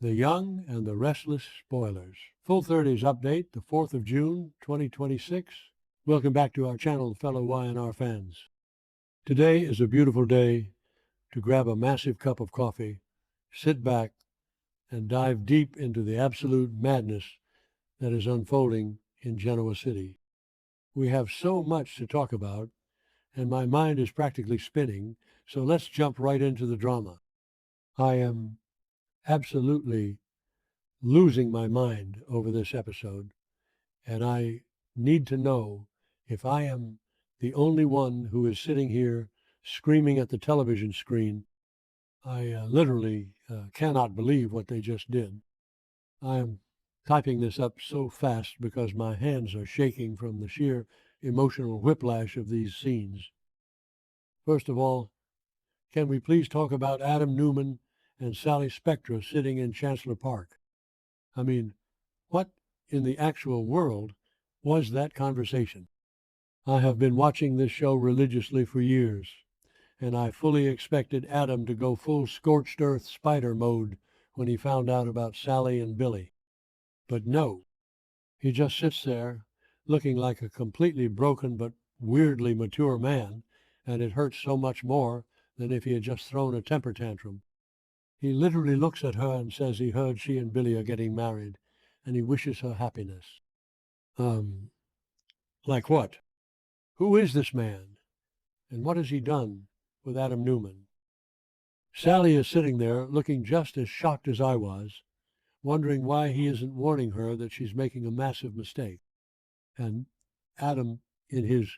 The Young and the Restless spoilers. Full 30s update, the 4th of June, 2026. Welcome back to our channel, fellow Y&R fans. Today is a beautiful day to grab a massive cup of coffee, sit back, and dive deep into the absolute madness that is unfolding in Genoa City. We have so much to talk about, and my mind is practically spinning, so let's jump right into the drama. I am absolutely losing my mind over this episode, and I need to know if I am the only one who is sitting here screaming at the television screen. I literally cannot believe what they just did. I am typing this up so fast because my hands are shaking from the sheer emotional whiplash of these scenes. First of all, can we please talk about Adam Newman and Sally Spectra sitting in Chancellor Park? I mean, what in the actual world was that conversation? I have been watching this show religiously for years, and I fully expected Adam to go full scorched earth spider mode when he found out about Sally and Billy. But no, he just sits there looking like a completely broken but weirdly mature man, and it hurts so much more than if he had just thrown a temper tantrum. He literally looks at her and says he heard she and Billy are getting married, and he wishes her happiness. Like what? Who is this man? And what has he done with Adam Newman? Sally is sitting there looking just as shocked as I was, wondering why he isn't warning her that she's making a massive mistake. And Adam, in his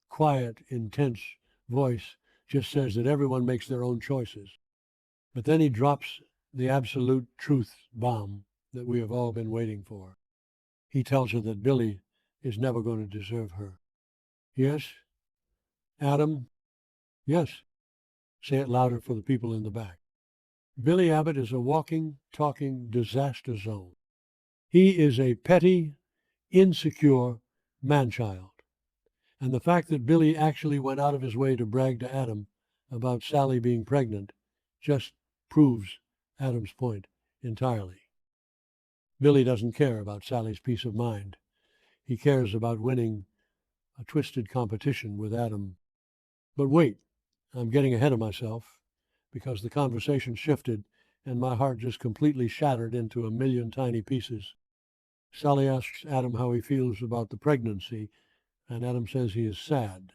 quiet, intense voice, just says that everyone makes their own choices. But then he drops the absolute truth bomb that we have all been waiting for. He tells her that Billy is never going to deserve her. Yes, Adam? Yes. Say it louder for the people in the back. Billy Abbott is a walking, talking disaster zone. He is a petty, insecure man-child. And the fact that Billy actually went out of his way to brag to Adam about Sally being pregnant just proves Adam's point entirely. Billy doesn't care about Sally's peace of mind. He cares about winning a twisted competition with Adam. But wait, I'm getting ahead of myself because the conversation shifted and my heart just completely shattered into a million tiny pieces. Sally asks Adam how he feels about the pregnancy, and Adam says he is sad.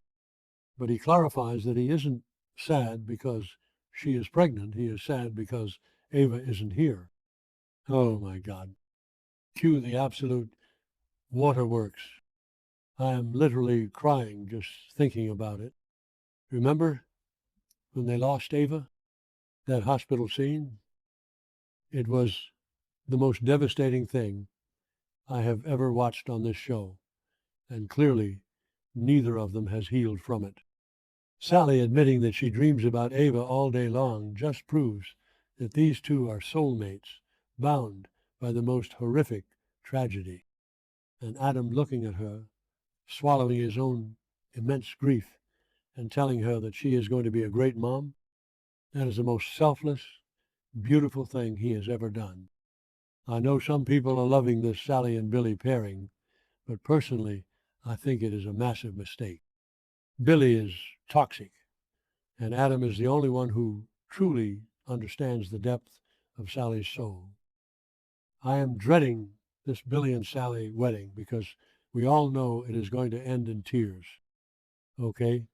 But he clarifies that he isn't sad because she is pregnant. He is sad because Ava isn't here. Oh my God. Cue the absolute waterworks. I am literally crying just thinking about it. Remember when they lost Ava? That hospital scene? It was the most devastating thing I have ever watched on this show, and clearly neither of them has healed from it. Sally admitting that she dreams about Ava all day long just proves that these two are soulmates, bound by the most horrific tragedy. And Adam looking at her, swallowing his own immense grief, and telling her that she is going to be a great mom, that is the most selfless, beautiful thing he has ever done. I know some people are loving this Sally and Billy pairing, but personally, I think it is a massive mistake. Billy is toxic, and Adam is the only one who truly understands the depth of Sally's soul. I am dreading this Billy and Sally wedding because we all know it is going to end in tears. Okay?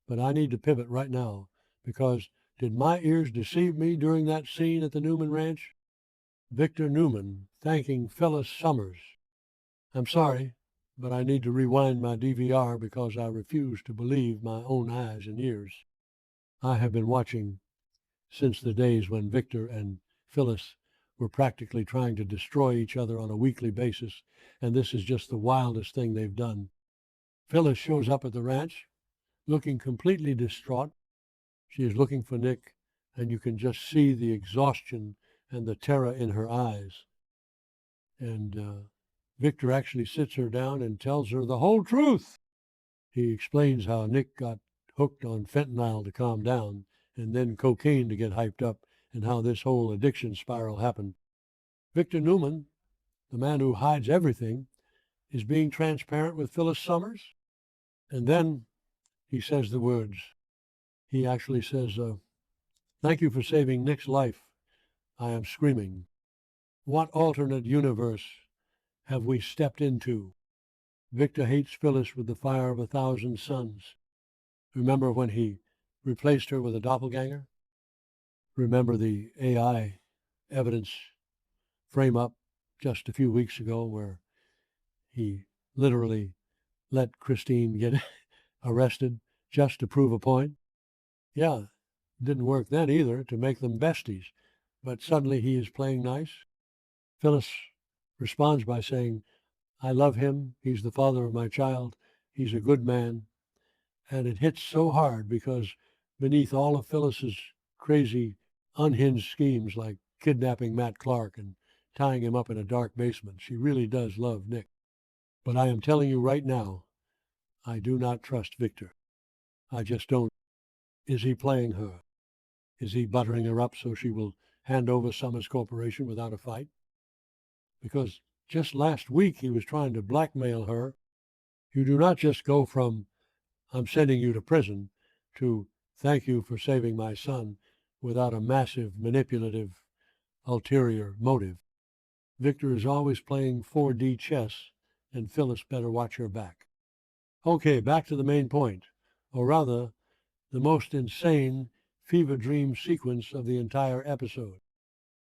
But I need to pivot right now because did my ears deceive me during that scene at the Newman Ranch? Victor Newman thanking Phyllis Summers. I'm sorry, but I need to rewind my DVR because I refuse to believe my own eyes and ears. I have been watching since the days when Victor and Phyllis were practically trying to destroy each other on a weekly basis, and this is just the wildest thing they've done. Phyllis shows up at the ranch, looking completely distraught. She is looking for Nick, and you can just see the exhaustion and the terror in her eyes. And Victor actually sits her down and tells her the whole truth. He explains how Nick got hooked on fentanyl to calm down, and then cocaine to get hyped up, and how this whole addiction spiral happened. Victor Newman, the man who hides everything, is being transparent with Phyllis Summers. And then he says the words. He actually says, "Thank you for saving Nick's life. I am screaming. What alternate universe have we stepped into? Victor hates Phyllis with the fire of 1,000 suns. Remember when he replaced her with a doppelganger? Remember the AI evidence frame up just a few weeks ago where he literally let Christine get arrested just to prove a point? Yeah, didn't work then either to make them besties, but suddenly he is playing nice. Phyllis responds by saying, I love him. He's the father of my child. He's a good man. And it hits so hard because beneath all of Phyllis's crazy, unhinged schemes like kidnapping Matt Clark and tying him up in a dark basement, she really does love Nick. But I am telling you right now, I do not trust Victor. I just don't. Is he playing her? Is he buttering her up so she will hand over Summers Corporation without a fight? Because just last week he was trying to blackmail her. You do not just go from, I'm sending you to prison, to thank you for saving my son without a massive, manipulative, ulterior motive. Victor is always playing 4D chess, and Phyllis better watch her back. Okay, back to the main point, or rather, the most insane fever dream sequence of the entire episode.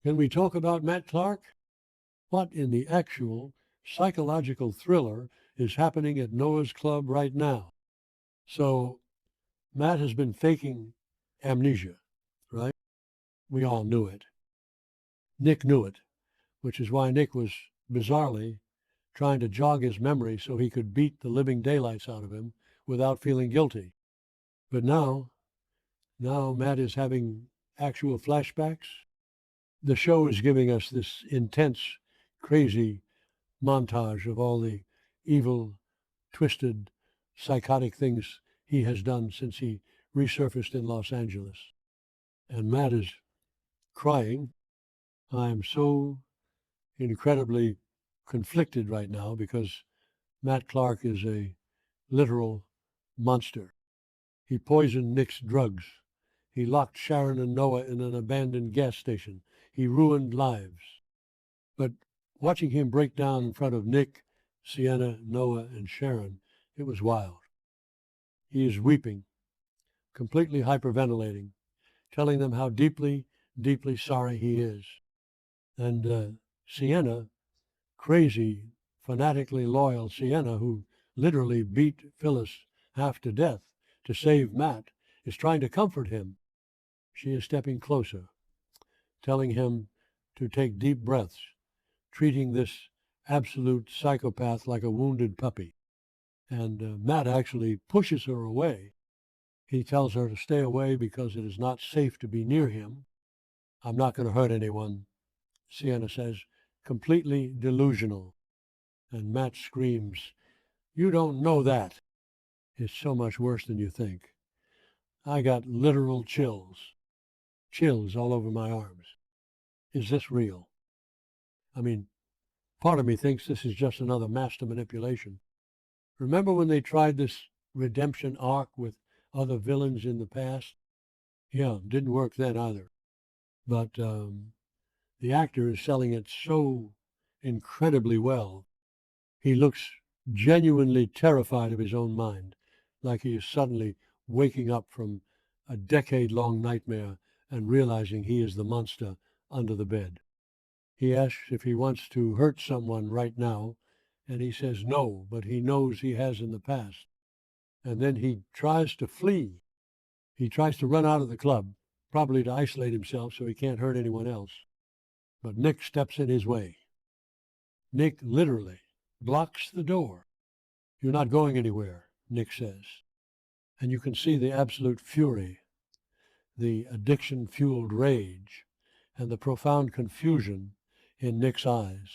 Can we talk about Matt Clark? What in the actual psychological thriller is happening at Noah's Club right now? So, Matt has been faking amnesia, right? We all knew it. Nick knew it, which is why Nick was bizarrely trying to jog his memory so he could beat the living daylights out of him without feeling guilty. But now Matt is having actual flashbacks. The show is giving us this intense, crazy montage of all the evil, twisted, psychotic things he has done since he resurfaced in Los Angeles. And Matt is crying. I am so incredibly conflicted right now because Matt Clark is a literal monster. He poisoned Nick's drugs. He locked Sharon and Noah in an abandoned gas station. He ruined lives. But watching him break down in front of Nick, Sienna, Noah, and Sharon, it was wild. He is weeping, completely hyperventilating, telling them how deeply, deeply sorry he is. And Sienna, crazy, fanatically loyal Sienna, who literally beat Phyllis half to death to save Matt, is trying to comfort him. She is stepping closer, telling him to take deep breaths, treating this absolute psychopath like a wounded puppy. And Matt actually pushes her away. He tells her to stay away because it is not safe to be near him. I'm not going to hurt anyone, Sienna says, completely delusional. And Matt screams, you don't know that. It's so much worse than you think. I got literal chills all over my arms. Is this real? I mean, part of me thinks this is just another master manipulation. Remember when they tried this redemption arc with other villains in the past? Yeah, didn't work then either. But the actor is selling it so incredibly well. He looks genuinely terrified of his own mind, like he is suddenly waking up from a decade-long nightmare and realizing he is the monster under the bed. He asks if he wants to hurt someone right now, and he says no, but he knows he has in the past. And then he tries to flee. He tries to run out of the club, probably to isolate himself so he can't hurt anyone else. But Nick steps in his way. Nick literally blocks the door. You're not going anywhere, Nick says. And you can see the absolute fury, the addiction-fueled rage, and the profound confusion in Nick's eyes.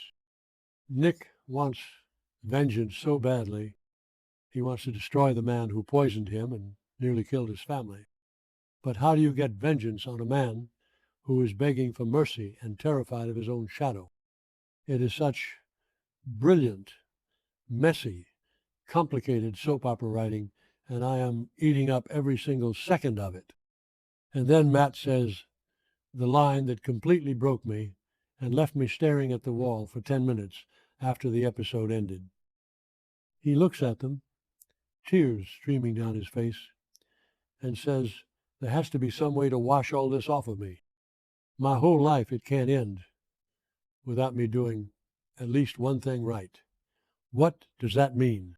Nick wants vengeance so badly, he wants to destroy the man who poisoned him and nearly killed his family. But how do you get vengeance on a man who is begging for mercy and terrified of his own shadow? It is such brilliant, messy, complicated soap opera writing, and I am eating up every single second of it. And then Matt says the line that completely broke me and left me staring at the wall for 10 minutes after the episode ended. He looks at them, tears streaming down his face, and says, "There has to be some way to wash all this off of me. My whole life, it can't end without me doing at least one thing right." What does that mean?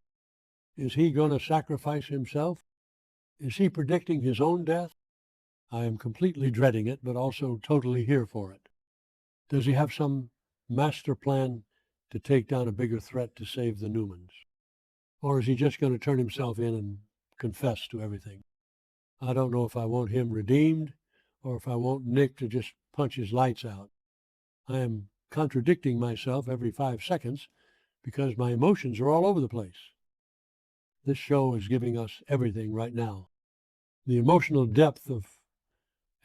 Is he going to sacrifice himself? Is he predicting his own death? I am completely dreading it, but also totally here for it. Does he have some master plan to take down a bigger threat to save the Newmans? Or is he just going to turn himself in and confess to everything? I don't know if I want him redeemed or if I want Nick to just punch his lights out. I am contradicting myself every 5 seconds because my emotions are all over the place. This show is giving us everything right now. The emotional depth of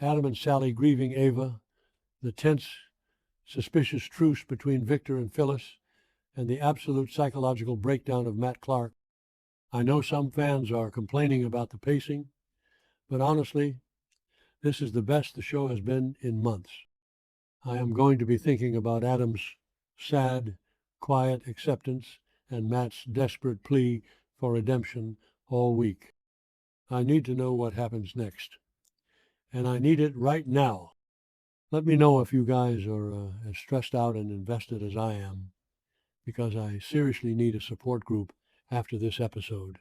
Adam and Sally grieving Ava, the tense, suspicious truce between Victor and Phyllis, and the absolute psychological breakdown of Matt Clark. I know some fans are complaining about the pacing, but honestly, this is the best the show has been in months. I am going to be thinking about Adam's sad, quiet acceptance and Matt's desperate plea for redemption all week. I need to know what happens next, and I need it right now. Let me know if you guys are as stressed out and invested as I am, because I seriously need a support group after this episode.